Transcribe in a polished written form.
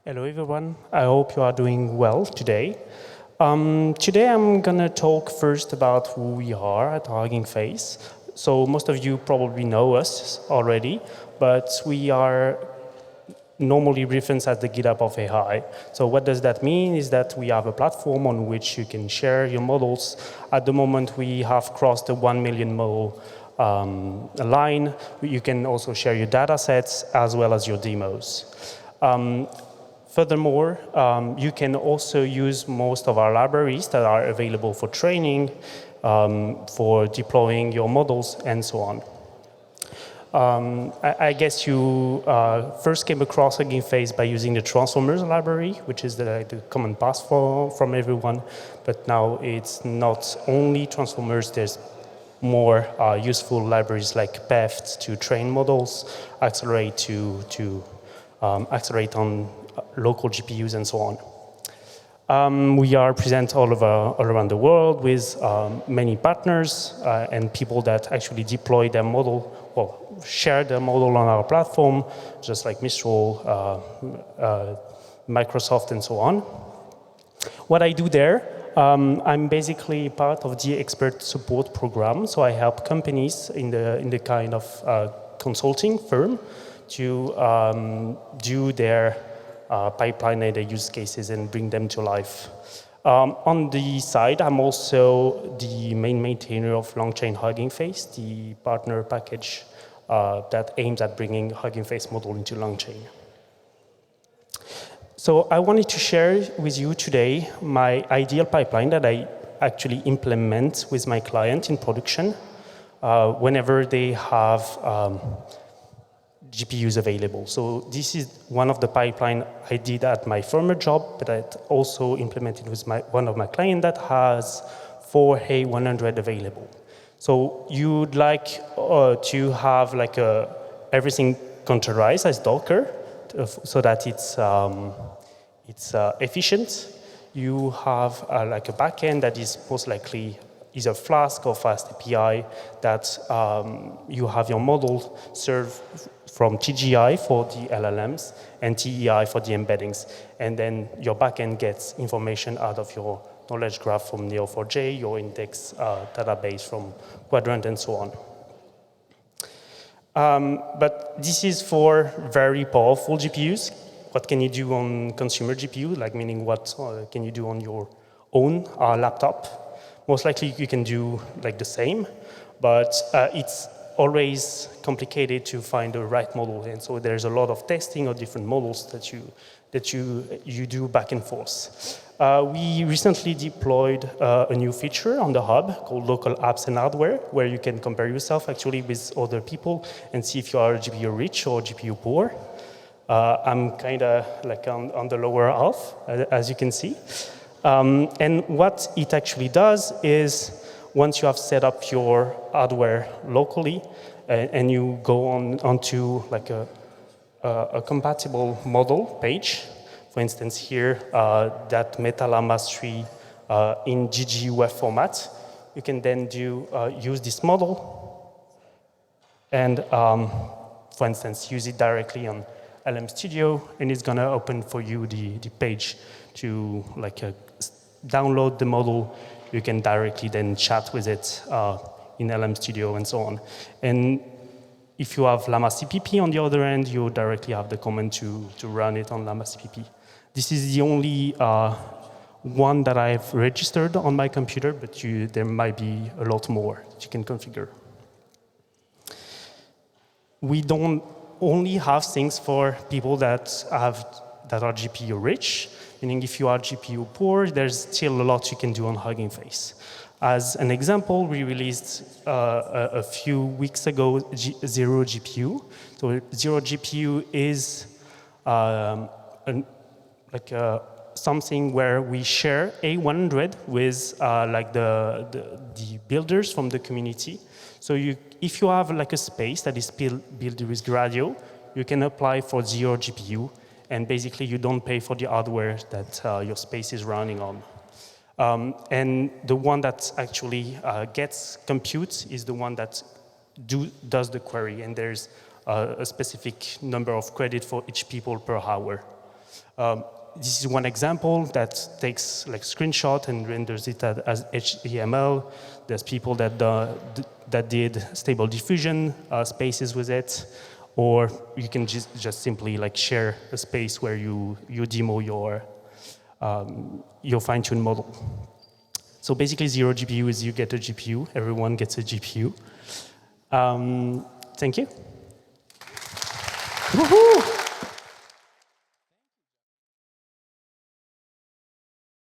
Hello everyone, I hope you are doing well today. Today I'm gonna talk first about who we are at Hugging Face. So most of you probably know us already, but we are normally referenced as the GitHub of AI. So what does that mean is that we have a platform on which you can share your models. At the moment we have crossed the 1 million model line. You can also share your data sets as well as your demos. Furthermore, you can also use most of our libraries that are available for training, for deploying your models, and so on. I guess you first came across Hugging Face by using the Transformers library, which is the common path from everyone. But now it's not only Transformers, there's more useful libraries like PEFT to train models, Accelerate to accelerate on local GPUs and so on. We are present all around the world with many partners and people that actually deploy their model, well, share their model on our platform, just like Mistral, Microsoft, and so on. What I do there, I'm basically part of the expert support program, so I help companies in the kind of consulting firm to do their pipeline and their use cases and bring them to life. On the side, I'm also the main maintainer of Long-Chain Hugging Face, the partner package that aims at bringing Hugging Face model into Long-Chain. So I wanted to share with you today my ideal pipeline that I actually implement with my client in production whenever they have GPUs available. So this is one of the pipeline I did at my former job, but I also implemented with one of my clients that has 4 A100 available. So you'd like to have like everything containerized as Docker so that it's efficient. You have like a backend that is most likely either Flask or Fast API that you have your model served from TGI for the LLMs and TEI for the embeddings. And then your backend gets information out of your knowledge graph from Neo4j, your index database from Quadrant, and so on. But this is for very powerful GPUs. What can you do on consumer GPU? Like meaning what can you do on your own laptop? Most likely you can do like the same, but it's always complicated to find the right model, and so there's a lot of testing of different models that you do back and forth. We recently deployed a new feature on the hub called Local Apps and Hardware, where you can compare yourself actually with other people and see if you are GPU rich or GPU poor. I'm kind of like on the lower half, as you can see. And what it actually does is, once you have set up your hardware locally and you go onto like a compatible model page, for instance here, that MetaLlama 3 in GGUF format, you can then use this model and, for instance, use it directly on LM Studio, and it's going to open for you the page to like download the model. You can directly then chat with it in LM Studio and so on. And if you have Llama CPP on the other end, you directly have the command to run it on Llama CPP. This is the only one that I've registered on my computer, but there might be a lot more that you can configure. We don't only have things for people that are GPU rich, meaning if you are GPU poor, there's still a lot you can do on Hugging Face. As an example, we released a few weeks ago Zero GPU. So Zero GPU is something where we share A100 with like the builders from the community. So if you have like a space that is built with Gradio, you can apply for Zero GPU, and basically you don't pay for the hardware that your space is running on. And the one that actually gets compute is the one that does the query, and there's a specific number of credit for each people per hour. This is one example that takes like screenshot and renders it as HTML. There's people that did stable diffusion spaces with it, or you can just simply like share a space where you demo your fine-tuned model. So basically, 0 GPU is you get a GPU. Everyone gets a GPU. Thank you. Woohoo!